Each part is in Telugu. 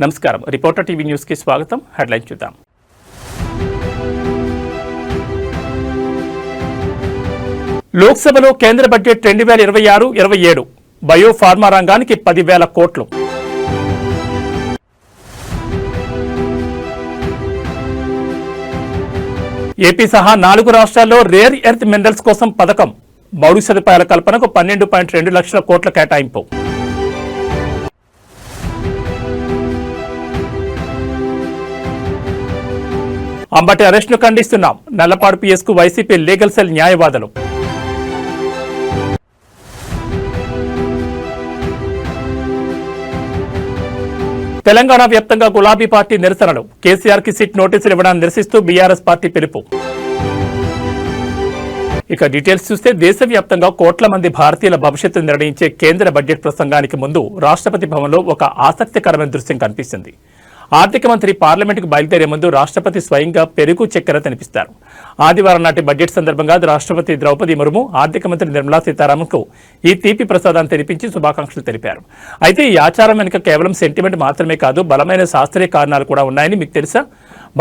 నమస్కారం. రిపోర్టర్ టీవీ న్యూస్ కి స్వాగతం. హెడ్లైన్ చూద్దాం. లోక్సభలో కేంద్ర బడ్జెట్ 2026-27 బయో ఫార్మా రంగానికి 10,000 కోట్లు. ఏపీ సహా 4 రాష్ట్రాల్లో రేర్ ఎర్త్ మినరల్స్ కోసం పథకం. మౌలిక సదుపాయాల కల్పనకు 12.2 లక్షల కోట్ల కేటాయింపు. అంబటి అరెస్టును ఖండిస్తున్నాం. నల్లపాడు పిఎస్ కు వైసీపీ లీగల్ సెల్ న్యాయవాదులు. తెలంగాణ వ్యాప్తంగా గులాబీ పార్టీ నిరసనలు. కేసీఆర్ కి సిట్ నోటీసులు ఇవ్వడాన్ని నిరసిస్తూ బీఆర్ఎస్ పార్టీ పిలుపు. ఇక డీటెయిల్స్ చూస్తే దేశవ్యాప్తంగా కోట్ల మంది భారతీయుల భవిష్యత్తు నిర్ణయించే కేంద్ర బడ్జెట్ ప్రసంగానికి ముందు రాష్ట్రపతి భవన్లో ఒక ఆసక్తికరమైన దృశ్యం కనిపిస్తుంది. ఆర్థిక మంత్రి పార్లమెంటుకు బయలుదేరే ముందు రాష్ట్రపతి స్వయంగా పెరుగు చక్కెర తినిపిస్తారు. ఆదివారం నాటి బడ్జెట్ సందర్భంగా రాష్ట్రపతి ద్రౌపది ముర్ము ఆర్థిక మంత్రి నిర్మలా సీతారామన్కు ఈ తీపి ప్రసాదాన్ని తినిపించి శుభాకాంక్షలు తెలిపారు. అయితే ఈ ఆచారం వెనుక కేవలం సెంటిమెంట్ మాత్రమే కాదు, బలమైన శాస్త్రీయ కారణాలు కూడా ఉన్నాయని మీకు తెలుసా?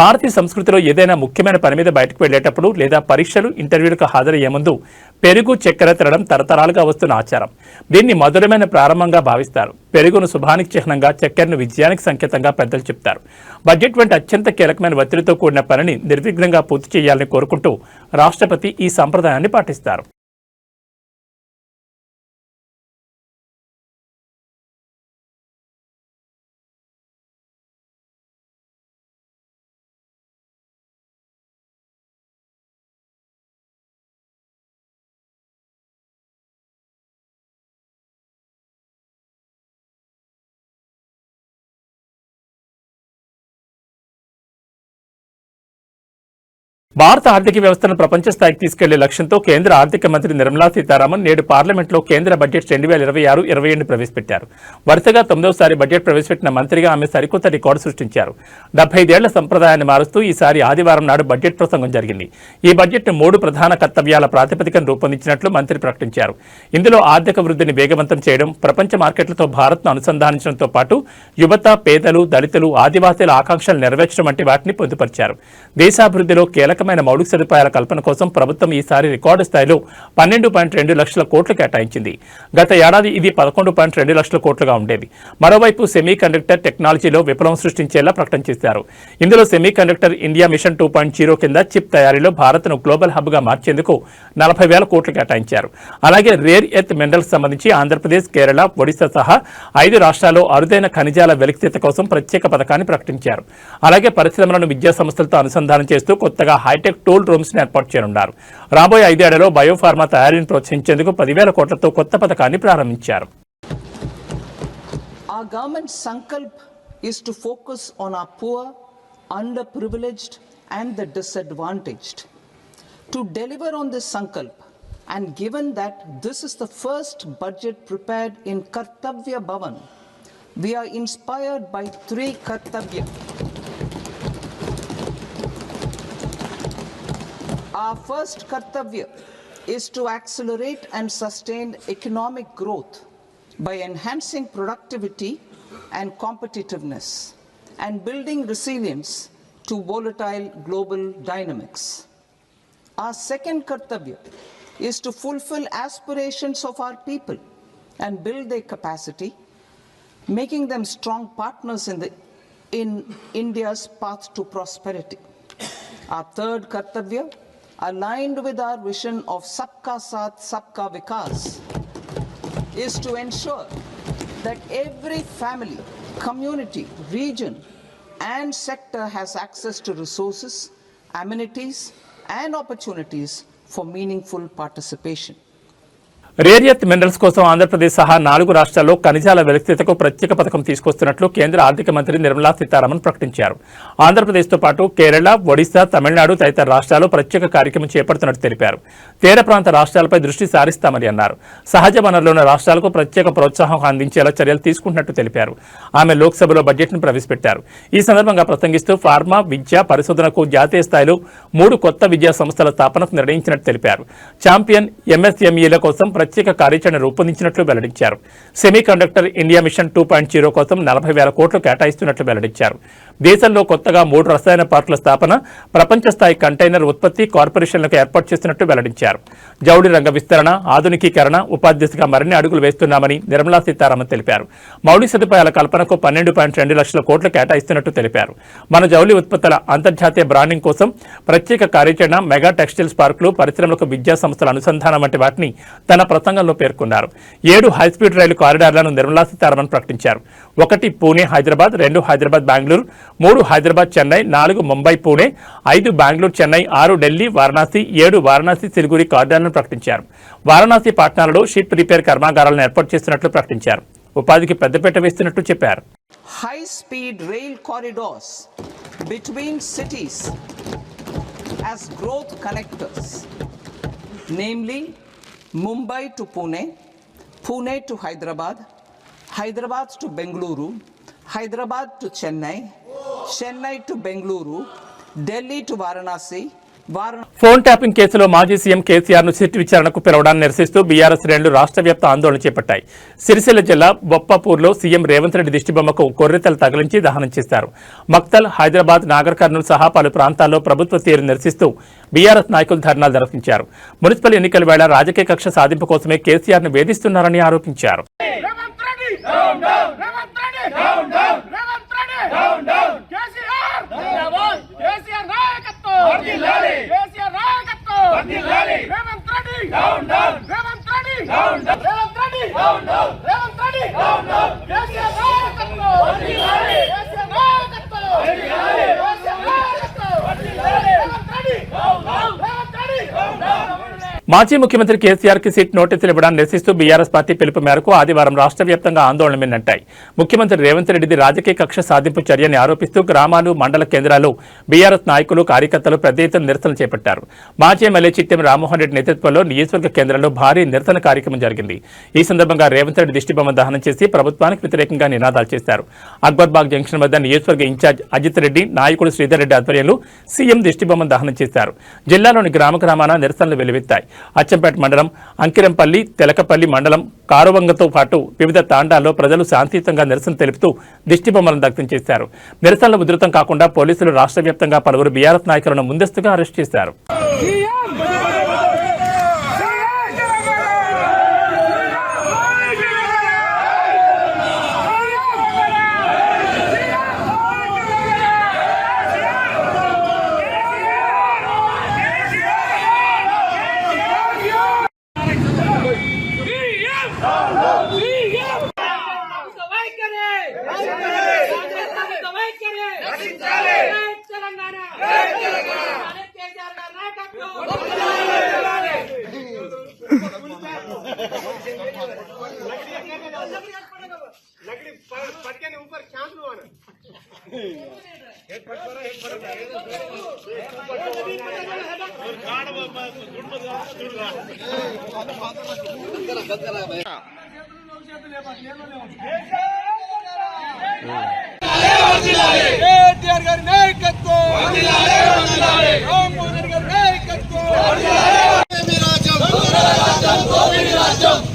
భారతీయ సంస్కృతిలో ఏదైనా ముఖ్యమైన పని మీద బయటకు వెళ్లేటప్పుడు లేదా పరీక్షలు, ఇంటర్వ్యూలకు హాజరయ్యే ముందు పెరుగు చక్కెర తినడం తరతరాలుగా వస్తున్న ఆచారం. దీన్ని మధురమైన ప్రారంభంగా భావిస్తారు. పెరుగును శుభానికి చిహ్నంగా, చక్కెరను విజయానికి సంకేతంగా పెద్దలు చెప్తారు. బడ్జెట్ వంటి అత్యంత కీలకమైన ఒత్తిడితో కూడిన పనిని నిర్విఘ్నంగా పూర్తి చేయాలని కోరుకుంటూ రాష్ట్రపతి ఈ సంప్రదాయాన్ని పాటిస్తారు. భారత ఆర్థిక వ్యవస్థను ప్రపంచ స్థాయికి తీసుకెళ్లే లక్ష్యంతో కేంద్ర ఆర్థిక మంత్రి నిర్మలా సీతారామన్ నేడు పార్లమెంట్లో కేంద్ర బడ్జెట్ 2026-27 ప్రవేశపెట్టారు. వరుసగా 9వసారి బడ్జెట్ ప్రవేశపెట్టిన మంత్రిగా ఆమె సరికొత్త రికార్డు సృష్టించారు. 75 ఏళ్ల సంప్రదాయాన్ని మారుస్తూ ఈసారి ఆదివారం నాడు బడ్జెట్ ప్రసంగం జరిగింది. ఈ బడ్జెట్ను 3 ప్రధాన కర్తవ్యాల ప్రాతిపదికన రూపొందించినట్లు మంత్రి ప్రకటించారు. ఇందులో ఆర్థిక వృద్ధిని వేగవంతం చేయడం, ప్రపంచ మార్కెట్లతో భారత్ను అనుసంధానించడంతో పాటు యువత, పేదలు, దళితులు, ఆదివాసీల ఆకాంక్షలు నెరవేర్చడం వంటి వాటిని పొందుపరిచారు. దేశాభివృద్ధిలో కీలకమైన మౌలిక సదుపాయాల కల్పన కోసం ప్రభుత్వం ఈసారి రికార్డు స్థాయిలో 12.2 లక్షల కోట్లు కేటాయించింది. గత ఏడాది ఇది 11.2 లక్షల కోట్లుగా ఉండేది. మరోవైపు సెమీ కండక్టర్ టెక్నాలజీలో విప్లవం సృష్టించేలా ప్రకటన చేశారు. ఇందులో సెమీ కండక్టర్ ఇండియా మిషన్ 2.0 కింద చిప్ తయారీలో భారత్ను గ్లోబల్ హబ్గా మార్చేందుకు 40,000 కోట్లు కేటాయించారు. అలాగే రేర్ ఎర్త్ మినరల్స్ సంబంధించి ఆంధ్రప్రదేశ్, కేరళ, ఒడిశా సహా 5 రాష్ట్రాల్లో అరుదైన ఖనిజాల వెలికితీత కోసం ప్రత్యేక పథకాన్ని ప్రకటించారు. అలాగే పరిశ్రమలను విద్యా సంస్థలతో అనుసంధానం చేస్తూ కొత్తగా హైటెక్ టూల్ రూమ్స్ ని ఏర్పాటు చేయనున్నారు. రాబోయే 5 ఏళ్లలో బయోఫార్మా తయారీని ప్రోత్సహించేందుకు 10,000 కోట్లతో కొత్త పథకాన్ని ప్రారంభించారు. Our government's sankalp is to focus on our poor, underprivileged and the disadvantaged. To deliver on this sankalp, and given that this is the first budget prepared in Kartavya Bhavan, we are inspired by 3 Kartavya. Our first Kartavya is to accelerate and sustain economic growth by enhancing productivity and competitiveness and building resilience to volatile global dynamics. Our second Kartavya is to fulfill aspirations of our people and build their capacity, making them strong partners in India's path to prosperity. Our third Kartavya, aligned with our vision of Sabka Saath, Sabka Vikas, is to ensure that every family, community, region and sector has access to resources, amenities and opportunities for meaningful participation. Rare earth minerals కోసం ఆంధ్రప్రదేశ్ సహా 4 రాష్ట్రాల్లో ఖనిజాల వెలికితీతకు ప్రత్యేక పథకం తీసుకొస్తున్నట్లు కేంద్ర ఆర్థిక మంత్రి నిర్మలా సీతారామన్ ప్రకటించారు. ఆంధ్రప్రదేశ్తో పాటు కేరళ, ఒడిశా, తమిళనాడు తదితర రాష్ట్రాల్లో ప్రత్యేక కార్యక్రమం చేపడుతున్నట్టు తెలిపారు. తీర ప్రాంత రాష్ట్రాలపై దృష్టి సారిస్తామని అన్నారు. సహజ వనరులున్న రాష్ట్రాలకు ప్రత్యేక ప్రోత్సాహం అందించేలా చర్యలు తీసుకుంటున్నట్టు తెలిపారు. ఆమె లోక్సభలో బడ్జెట్ను ప్రవేశపెట్టారు. ఈ సందర్భంగా ప్రసంగిస్తూ ఫార్మా, విద్య, పరిశోధనకు జాతీయ స్థాయిలో 3 కొత్త విద్యా సంస్థల స్థాపనకు నిర్ణయించినట్టు తెలిపారు. ఛాంపియన్ ఎంఎస్ఎంఈల కోసం ప్రత్యేక కార్యాచరణ రూపొందించినట్లు వెల్లడించారు. సెమీ కండక్టర్ ఇండియా మిషన్ 2.0 కోసం 40,000 కోట్లు కేటాయిస్తున్నట్లు వెల్లడించారు. దేశంలో కొత్తగా 3 రసాయన పార్కుల స్థాపన, ప్రపంచ స్థాయి కంటైనర్ ఉత్పత్తి కార్పొరేషన్లకు ఏర్పాటు చేస్తున్నట్టు వెల్లడించారు. జౌళి రంగ విస్తరణ, ఆధునికీకరణ, ఉపాధి దిశగా మరిన్ని అడుగులు వేస్తున్నామని నిర్మలా సీతారామన్ తెలిపారు. మౌలిక సదుపాయాల కల్పనకు 12.2 లక్షల కోట్లు కేటాయిస్తున్నట్టు తెలిపారు. మన జౌళి ఉత్పత్తుల అంతర్జాతీయ బ్రాండింగ్ కోసం ప్రత్యేక కార్యాచరణ, మెగా టెక్స్టైల్స్ పార్కులు, పరిశ్రమలకు విద్యా సంస్థల అనుసంధానం వంటి వాటిని తన ప్రసంగంలో పేర్కొన్నారు. 7 హైస్పీడ్ రైలు కారిడార్లను నిర్మలా సీతారామన్ ప్రకటించారు. 1 పూణే హైదరాబాద్, 2 హైదరాబాద్ బెంగళూరు, 3 హైదరాబాద్ చెన్నై, 4 ముంబై పూణే, 5 బెంగళూరు చెన్నై, 6 ఢిల్లీ వారణాసి, 7 వారణాసి సిలిగురి కారిడార్లను ప్రకటించారు. వారణాసి పట్టణాలలో షిప్ రిపేర్ కర్మాగారాలను ఏర్పాటు చేస్తున్నట్లు ప్రకటించారు. ఉపాధికి పెద్దపీట వేస్తున్నట్టు చెప్పారు. High-speed rail corridors between cities as growth connectors, namely Mumbai to Pune, Pune to Hyderabad, Hyderabad to Bengaluru, Hyderabad to Chennai, Chennai to Bengaluru, Delhi to Varanasi, phone tapping కేసులో మాజీ సీఎం కేసీఆర్ ను సిట్ విచారణకు పిలవడాన్ని నిరసిస్తూ బీఆర్ఎస్ శ్రేణులు రాష్ట్ర వ్యాప్త ఆందోళన చేపట్టాయి. సిరిసిల్ల జిల్లా బొప్పాపూర్లో సీఎం రేవంత్ రెడ్డి దిష్టిబొమ్మకు కొర్రెతలు తగిలించి దహనం చేశారు. మక్తల్, హైదరాబాద్, నాగర్ కర్నూలు సహా పలు ప్రాంతాల్లో ప్రభుత్వ తీరును నిరసిస్తూ బీఆర్ఎస్ నాయకులు ధర్నాలు నిర్వహించారు. మున్సిపల్ ఎన్నికల వేళ రాజకీయ కక్ష సాధింపు కోసమే కేసీఆర్ ను వేధిస్తున్నారని ఆరోపించారు. మాజీ ముఖ్యమంత్రి కేసీఆర్ కి సిట్ నోటీసులు ఇవ్వడాన్ని నిరసిస్తూ బీఆర్ఎస్ పార్టీ పిలుపు మేరకు ఆదివారం రాష్ట్ర వ్యాప్తంగా ఆందోళన మిన్నట్టాయి. ముఖ్యమంత్రి రేవంత్ రెడ్డిది రాజకీయ కక్ష సాధింపు చర్యని ఆరోపిస్తూ గ్రామాలు, మండల కేంద్రాల్లో బీఆర్ఎస్ నాయకులు, కార్యకర్తలు పెద్ద ఎత్తున నిరసన చేపట్టారు. మాజీ ఎమ్మెల్యే చిట్టెం రామ్మోహన్ రెడ్డి నేతృత్వంలో నియోజకవర్గ కేంద్రంలో భారీ నిరసన కార్యక్రమం జరిగింది. ఈ సందర్భంగా రేవంత్ రెడ్డి దిష్టిబొమ్మ దహనం చేసి ప్రభుత్వానికి వ్యతిరేకంగా నినాదాలు చేశారు. అక్బర్బాగ్ జంక్షన్ వద్ద నియోజకవర్గ ఇన్ఛార్జ్ అజిత్ రెడ్డి, నాయకుడు శ్రీధర్ రెడ్డి ఆధ్వర్యంలో సీఎం దిష్టిబొమ్మ దహనం చేశారు. జిల్లాలోని గ్రామాన నిరసనలు వెలువెత్తాయి. అచ్చంపేట మండలం, అంకిరంపల్లి, తెలకపల్లి మండలం, కారువంగతో పాటు వివిధ తాండాల్లో ప్రజలు శాంతియుతంగా నిరసన తెలుపుతూ దిష్టిబొమ్మలను దగ్ధం చేశారు. నిరసనలు ఉధృతం కాకుండా పోలీసులు రాష్ట్ర వ్యాప్తంగా పలువురు బీఆర్ఎస్ నాయకులను ముందస్తుగా అరెస్ట్ చేశారు.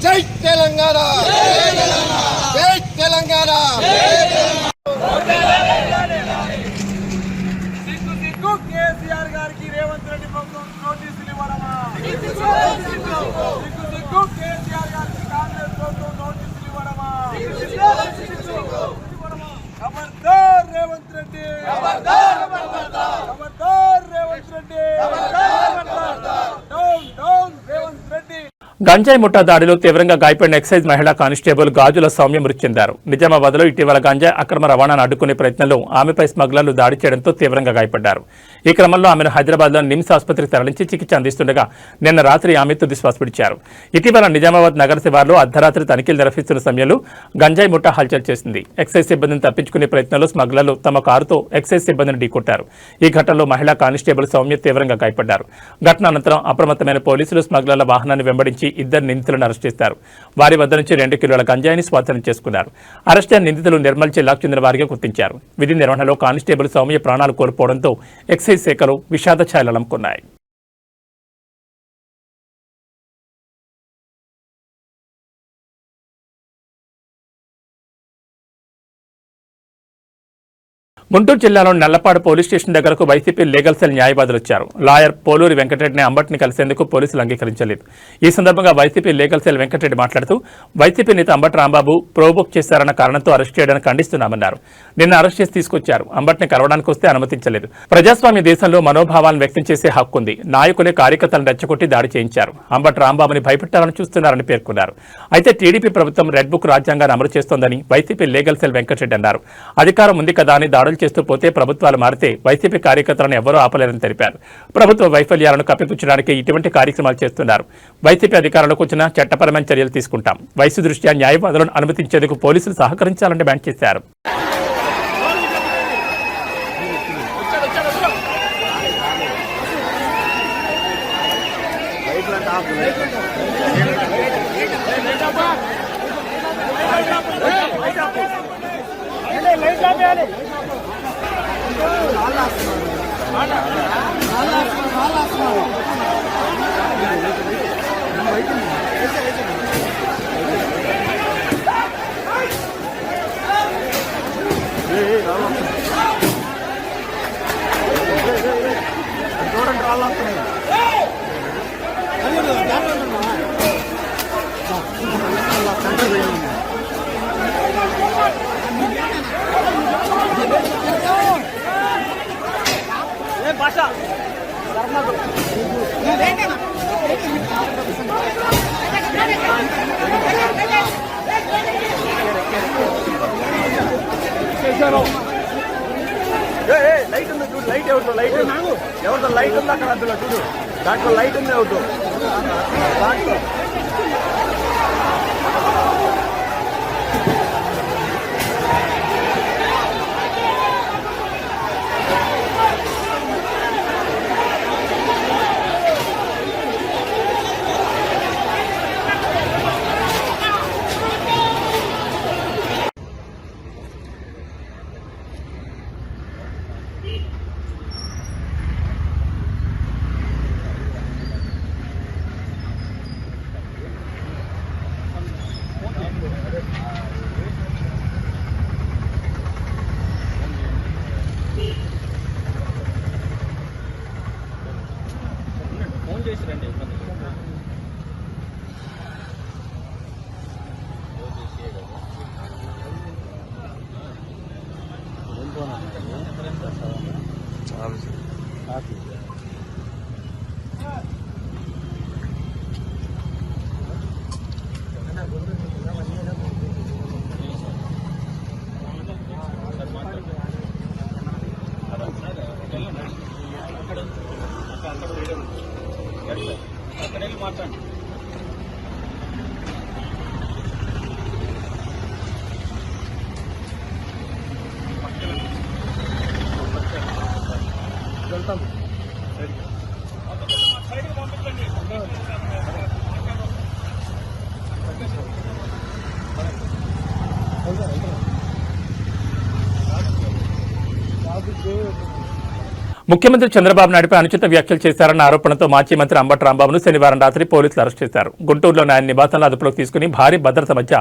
జై తెలంగాణ, జై తెలంగాణ. సిగ్గు కేసీఆర్ గారికి రేవంత్ రెడ్డి ప్రభుత్వం నోటీసులు ఇవ్వడమా? సిగ్గు కేసీఆర్ గారికి కాంగ్రెస్ ప్రభుత్వం నోటీసులు ఇవ్వడమా? ఖబర్దార్ రేవంత్ రెడ్డి, ఖబర్దార్ రేవంత్ రెడ్డి, డౌన్ రేవంత్ రెడ్డి. గంజాయి ముఠా దాడిలో తీవ్రంగా గాయపడిన ఎక్సైజ్ మహిళా కానిస్టేబుల్ గాజుల సౌమ్య మృతి చెందారు. నిజామాబాద్లో ఇటీవల గంజాయి అక్రమ రవాణాను అడ్డుకునే ప్రయత్నంలో ఆమెపై స్మగ్లర్లు దాడి చేయడంతో తీవ్రంగా గాయపడ్డారు. ఈ క్రమంలో ఆమెను హైదరాబాద్లో నిమ్స్ ఆసుపత్రికి తరలించి చికిత్స అందిస్తుండగా నిన్న రాత్రి ఆమె తుది శ్వాస విడిచారు. ఇటీవల నిజామాబాద్ నగర శివార్లో అర్ధరాత్రి తనిఖీలు నిర్వహిస్తున్న సమయంలో గంజాయి ముఠా హల్చల్ చేసింది. ఎక్సైజ్ సిబ్బందిని తప్పించుకునే ప్రయత్నంలో స్మగ్లర్లు తమ కారుతో ఎక్సైజ్ సిబ్బందిని ఢీకొట్టారు. ఈ ఘటనలో మహిళా కానిస్టేబుల్ సౌమ్య తీవ్రంగా గాయపడ్డారు. ఘటన అనంతరం అప్రమత్తమైన పోలీసులు స్మగ్లర్ల వాహనాన్ని వెంబడించి 2 నిందితులను అరెస్ట్ చేశారు. వారి వద్ద నుంచి 2 కిలోల గంజాయిని స్వాధీనం చేసుకున్నారు. అరెస్ట్ అయిన నిందితులు నిర్మల్ జిల్లాకు చెందిన వారిగా గుర్తించారు. విధి నిర్వహణలో కానిస్టేబుల్ సౌమ్య ప్రాణాలు కోల్పోవడంతో ఎక్సైజ్ శాఖలు విషాద ఛాయలు అలుముకున్నాయి. గుంటూరు జిల్లాలోని నల్లపాడు పోలీస్ స్టేషన్ దగ్గరకు వైసీపీ లీగల్ సెల్ న్యాయవాదులు వచ్చారు. లాయర్ పోలూరి వెంకటరెడ్డిని అంబట్ని కలిసేందుకు పోలీసులు అంగీకరించలేదు. ఈ సందర్భంగా వైసీపీ లీగల్ సెల్ వెంకటరెడ్డి మాట్లాడుతూ వైసీపీ నేత అంబటి రాంబాబు ప్రోవోక్ చేశారన్న కారణంతో అరెస్ట్ చేయడానికి ఖండిస్తున్నామన్నారు. నిన్న అరెస్ట్ చేసి తీసుకొచ్చారు. అంబట్ని కలవడానికి వస్తే అనుమతించలేదు. ప్రజాస్వామ్య దేశంలో మనోభావాలను వ్యక్తం చేసే హక్కుంది. నాయకులే కార్యకర్తలను రెచ్చగొట్టి దాడి చేయించారు. అంబటి రాంబాబుని భయపెట్టాలని చూస్తున్నారని పేర్కొన్నారు. అయితే టీడీపీ ప్రభుత్వం రెడ్ బుక్ రాజ్యాంగాన్ని అమలు చేస్తోందని వైసీపీ లీగల్ సెల్ వెంకటరెడ్డి అన్నారు. అధికారం ఉంది కదా అని దాడులు చేస్తూ పోతే ప్రభుత్వాలు మారితే వైసీపీ కార్యకర్తలను ఎవరూ ఆపలేరని తెలిపారు. ప్రభుత్వ వైఫల్యాలను కప్పిపుచ్చడానికి ఇటువంటి కార్యక్రమాలు చేస్తున్నారు. వైసీపీ అధికారంలోకి వచ్చిన చట్టపరమైన చర్యలు తీసుకుంటాం. వయసు దృష్ట్యా న్యాయవాదులను అనుమతించేందుకు పోలీసులు సహకరించాలని డిమాండ్ చేశారు. లైట్ ఉంది చూడు, లైట్ ఎవరితో లైట్ ఎవరితో లైట్ ఉంది అక్కడ అందులో చూడు, దాంట్లో లైట్ ఉంది ఎవరితో దాంట్లో. ముఖ్యమంత్రి చంద్రబాబు నాయుడుపై అనుచిత వ్యాఖ్యలు చేశారన్న ఆరోపణతో మాజీ మంత్రి అంబటి రాంబాబును శనివారం రాత్రి పోలీసులు అరెస్ట్ చేశారు. గుంటూరులోని ఆయన నివాసంలో అదుపులోకి తీసుకుని భారీ భద్రత మధ్య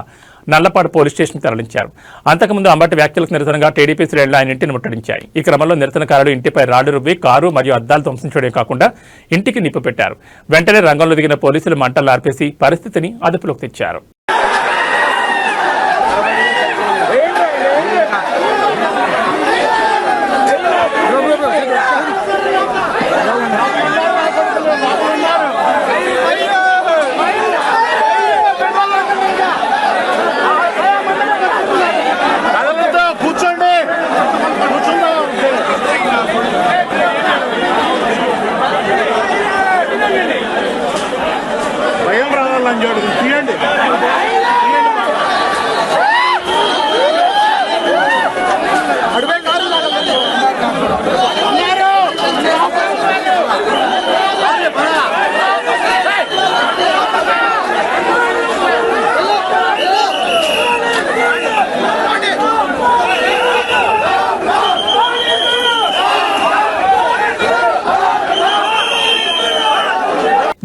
నల్లపాడు పోలీస్ స్టేషన్ తరలించారు. అంతకుముందు అంబటి వ్యాఖ్యలకు నిరసనగా టీడీపీ శ్రేణులు ఆయన ఇంటిని ముట్టడించాయి. ఈ క్రమంలో నిరసనకారులు ఇంటిపై రాళ్లు రువ్వి కారు మరియు అద్దాలు ధ్వంసం చేయడం కాకుండా ఇంటికి నిప్పు పెట్టారు. వెంటనే రంగంలో దిగిన పోలీసులు మంటలు ఆర్పేసి పరిస్థితిని అదుపులోకి తెచ్చారు. భయం రావాలని చూడండి.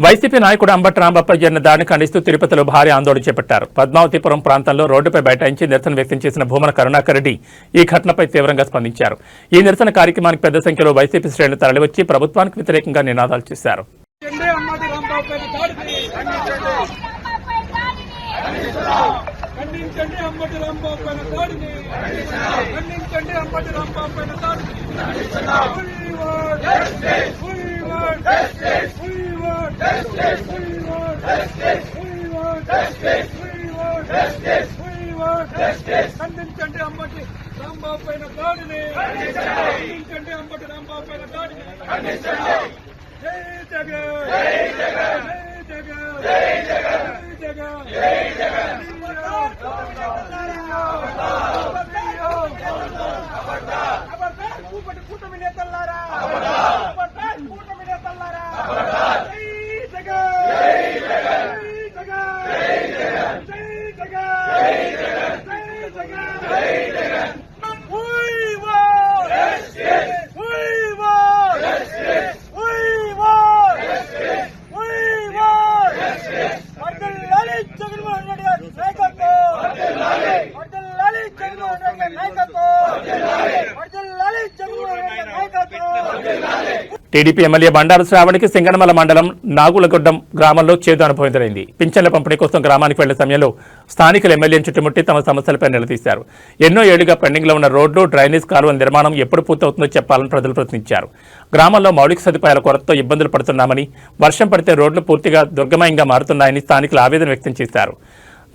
వైసీపీ నాయకుడు అంబటి రాంబాబుపై జరిగిన దాడిని ఖండిస్తూ తిరుపతిలో భారీ ఆందోళన చేపట్టారు. పద్మావతిపురం ప్రాంతంలో రోడ్డుపై బైఠాయించి నిరసన వ్యక్తం చేసిన భూమన కరుణాకర్ రెడ్డి ఈ ఘటనపై తీవ్రంగా స్పందించారు. ఈ నిరసన కార్యక్రమానికి పెద్ద సంఖ్యలో వైసీపీ శ్రేణులు తరలివచ్చి ప్రభుత్వానికి వ్యతిరేకంగా నినాదాలు చేశారు. ఖండించండి అంబటి రాంబాబు పైన దాడిని, ఖండించండి అంబటి రాంబాబు పైన దాడిని. ఖండించండి అంబటి రాంబాబు పైన దాడిని, ఖండించండి అంబటి రాంబాబు పైన దాడిని. జై జగన్, జై జగన్, జై జగన్, జై జగన్. కూటమి నేతల్లారా, కూటమి నేతల్లారా, జై జగన్, జై జగన్, జై జగన్, జై జగన్, జై జగన్, జై జగన్, జై Jagan. We want justice. We want justice. We want justice. We want justice. వర్ధిల్లాలి జగన్మోహన్ రెడ్డి గారి నాయకత్వం. వర్ధిల్లాలి జగన్మోహన్ రెడ్డి గారి నాయకత్వం. వర్ధిల్లాలి జగన్మోహన్ రెడ్డి గారి నాయకత్వం. టీడీపీ ఎమ్మెల్యే బండారు శ్రావణికి సింగనమల మండలం నాగులగొడ్డం గ్రామంలో చేదు అనుభవం ఎదురైంది. పింఛన్ల పంపిణీ కోసం గ్రామానికి వెళ్లే సమయంలో స్థానికులు ఎమ్మెల్యేను చుట్టుముట్టి తమ సమస్యలపై నిలదీశారు. ఎన్నో ఏళ్లుగా పెండింగ్లో ఉన్న రోడ్లు, డ్రైనేజ్ కాలువల నిర్మాణం ఎప్పుడు పూర్తవుతుందో చెప్పాలని ప్రజలు ప్రశ్నించారు. గ్రామంలో మౌలిక సదుపాయాల కొరతతో ఇబ్బందులు పడుతున్నామని, వర్షం పడితే రోడ్లు పూర్తిగా దుర్గమయంగా మారుతున్నాయని స్థానికులు ఆవేదన వ్యక్తం చేశారు.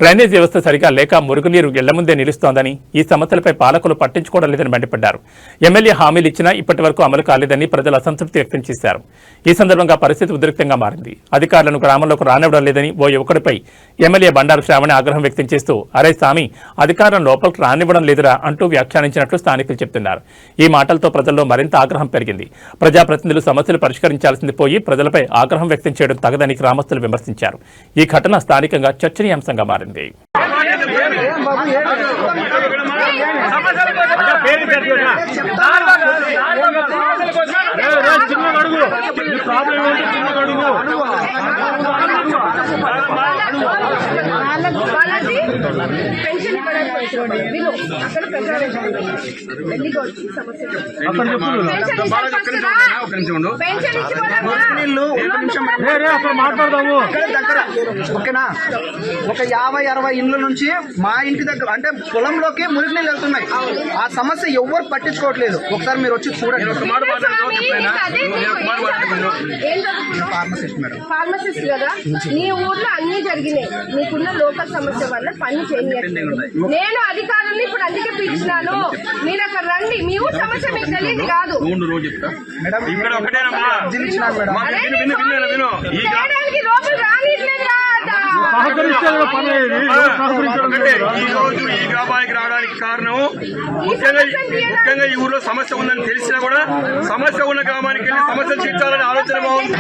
డ్రైనేజ్ వ్యవస్థ సరిగా లేక మురుగునీరు ఇళ్ల ముందే నిలుస్తోందని, ఈ సమస్యలపై పాలకులు పట్టించుకోవడం లేదని మండిపడ్డారు. ఎమ్మెల్యే హామీలు ఇచ్చినా ఇప్పటి వరకు అమలు కాలేదని ప్రజలు అసంతృప్తి వ్యక్తం చేశారు. ఈ సందర్భంగా పరిస్థితి ఉద్రిక్తంగా మారింది. అధికారులను గ్రామంలోకి రానివ్వడం లేదని ఓ యువకుడిపై ఎమ్మెల్యే బండారు శ్రావణి ఆగ్రహం వ్యక్తం చేస్తూ, అరే స్వామి, అధికారులను లోపలికి రానివ్వడం లేదురా అంటూ వ్యాఖ్యానించినట్లు స్థానికులు చెబుతున్నారు. ఈ మాటలతో ప్రజల్లో మరింత ఆగ్రహం పెరిగింది. ప్రజాప్రతినిధులు సమస్యలు పరిష్కరించాల్సింది పోయి ప్రజలపై ఆగ్రహం వ్యక్తం చేయడం తగదని గ్రామస్తులు విమర్శించారు. ఈ ఘటన స్థానికంగా చర్చనీయాంశంగా మారింది. మాట్లాడదాము ఓకేనా. ఒక 50-60 ఇండ్ల నుంచి మా ఇంటి దగ్గర అంటే పొలంలోకి మురికి నీళ్ళు వెళ్తున్నాయి. ఆ సమస్య ఎవ్వరు పట్టించుకోవట్లేదు. ఒకసారి మీరు వచ్చి చూడండి. ఫార్మసిస్ట్ కదా, నీ ఊర్లో అన్ని జరిగినాయి. నీకున్న లోకల్ సమస్య వల్ల పని చేయట్లేదు. నేను అధికారుల్ని ఇప్పుడు అందుకే పిలిచినాను. మీరు అక్కడ రండి. మీ ఊరు సమస్య మీకు తెలియదు కాదు. చేయడానికి లోపల రానిట్లేదు. ఈ గ్రామానికి రావడానికి కారణం ముఖ్యంగా ఈ ఊర్లో సమస్య ఉందని తెలిసినా కూడా సమస్య ఉన్న గ్రామానికి వెళ్ళి సమస్య తీర్చాలని ఆలోచన బాగుంది.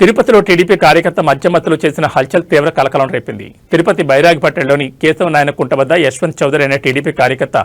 తిరుపతిలో టీడీపీ కార్యకర్త మధ్యమత్తులు చేసిన హల్చల్ తీవ్ర కలకలం రేపింది. తిరుపతి బైరాగిపట్టణంలోని కేశవ నాయన కుంట వద్ద యశ్వంత్ చౌదరి అనే టీడీపీ కార్యకర్త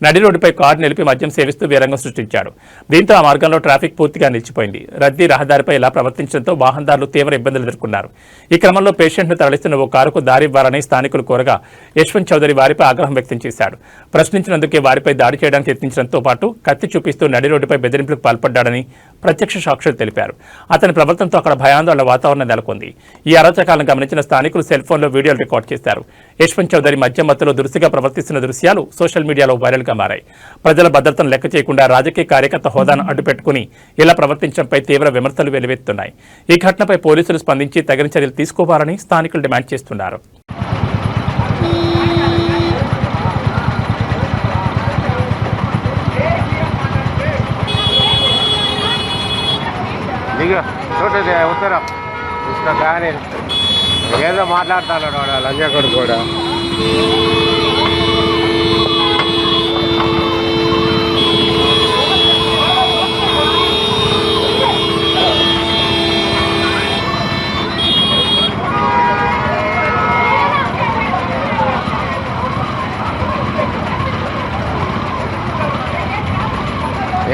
నడి రోడ్డుపై కారు నిలిపి మద్యం సేవిస్తూ వీరంగం సృష్టించాడు. దీంతో ఆ మార్గంలో ట్రాఫిక్ పూర్తిగా నిలిచిపోయింది. రద్దీ రహదారిపై ఇలా ప్రవర్తించడంతో వాహనదారులు తీవ్ర ఇబ్బందులు ఎదుర్కొన్నారు. ఈ క్రమంలో పేషెంట్ను తరలిస్తున్న ఓ కారుకు దారి ఇవ్వాలని స్థానికులు కోరగా యశ్వంత్ చౌదరి వారిపై ఆగ్రహం వ్యక్తం చేశాడు. ప్రశ్నించినందుకే వారిపై దాడి చేయడానికి యత్నించడంతో పాటు కత్తి చూపిస్తూ నడి రోడ్డుపై బెదిరింపులకు పాల్పడ్డాడని ప్రత్యక్ష సాక్షులు తెలిపారు. అతని ప్రవర్తనతో అక్కడ భయాందోళన వాతావరణం నెలకొంది. ఈ అరాచకాలను గమనించిన స్థానికులు సెల్ ఫోన్లో వీడియోలు రికార్డ్ చేశారు. యశ్వంత్ చౌదరి మద్యం మత్తులో దురుసుగా ప్రవర్తిస్తున్న దృశ్యాలు సోషల్ మీడియాలో వైరల్గా మారాయి. ప్రజల భద్రతను లెక్క చేయకుండా రాజకీయ కార్యకర్త హోదాను అడ్డుపెట్టుకుని ఇలా ప్రవర్తించడంపై తీవ్ర విమర్శలు వెల్లువెత్తున్నాయి. ఈ ఘటనపై పోలీసులు స్పందించి తగిన చర్యలు తీసుకోవాలని స్థానికులు డిమాండ్ చేస్తున్నారు. छोटे थे उतर उसका कहानी ఏదో మాట్లాడుతున్నాడు వాడు లంజాకొడు కూడా.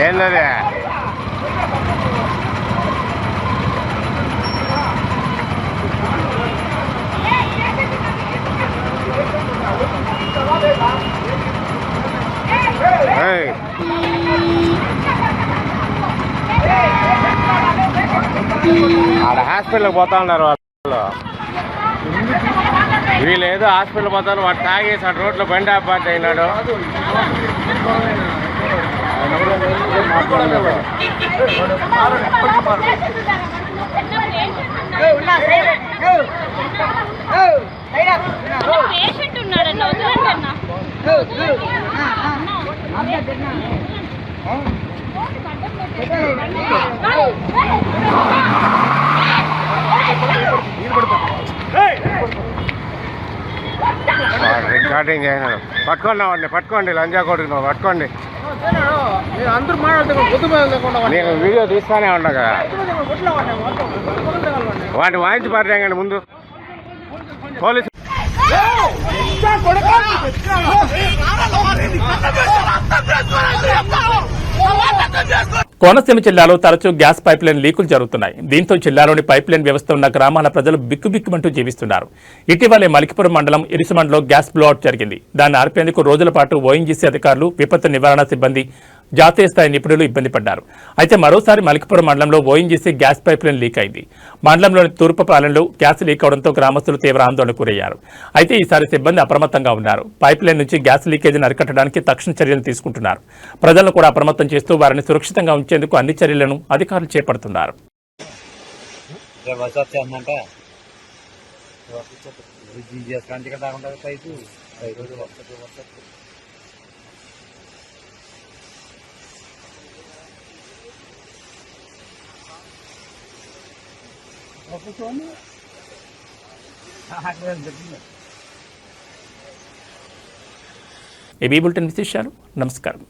ఏంటది ఆడ హాస్పిటల్కి పోతా ఉన్నారు వాళ్ళు. వీళ్ళు ఏదో హాస్పిటల్ పోతాను వాడు తాగేసి ఆ రోడ్లో బండి ఆపాటు అయినాడు. పేషెంట్ ఉన్నాడన్న వదలండి అన్న. రికార్డింగ్ చేసినాడు. పట్టుకోండి వాడిని, పట్టుకోండి లంజా కొడుకు పట్టుకోండి. నేను వీడియో తీస్తానే ఉన్నా కదా. వాడిని వాయించి పారేయండి ముందు పోలీసు. కోనసీమ జిల్లాలో తరచూ గ్యాస్ పైప్ లైన్ లీకులు జరుగుతున్నాయి. దీంతో జిల్లాలోని పైప్ లైన్ వ్యవస్థ ఉన్న గ్రామాల ప్రజలు బిక్కుబిక్కుమంటూ జీవిస్తున్నారు. ఇటీవలే మలికిపురం మండలం ఇరుసుమండలో గ్యాస్ బ్లోఅవుట్ జరిగింది. దాన్ని ఆర్పేందుకు రోజుల పాటు ఓఎన్జీసీ అధికారులు, విపత్తు నివారణ సిబ్బంది, జాతీయ స్థాయి నిపుణులు ఇబ్బంది పడ్డారు. అయితే మరోసారి మలికిపురం మండలంలో ONGC gas pipe line leak అయింది. మండలంలోని తూర్పు పాలెంలో గ్యాస్ లీక్ అవడంతో గ్రామస్తులు తీవ్ర ఆందోళనకు గురయ్యారు. అయితే ఈసారి సిబ్బంది అప్రమత్తంగా ఉన్నారు. పైప్ లైన్ నుంచి గ్యాస్ లీకేజీని అరికట్టడానికి తక్షణ చర్యలు తీసుకుంటున్నారు. ప్రజలను కూడా అప్రమత్తం చేస్తూ వారిని సురక్షితంగా ఉంచేందుకు అన్ని చర్యలను అధికారులు చేపడుతున్నారు. ఏబీ బులెటిన్ విశేషాలు. నమస్కారం.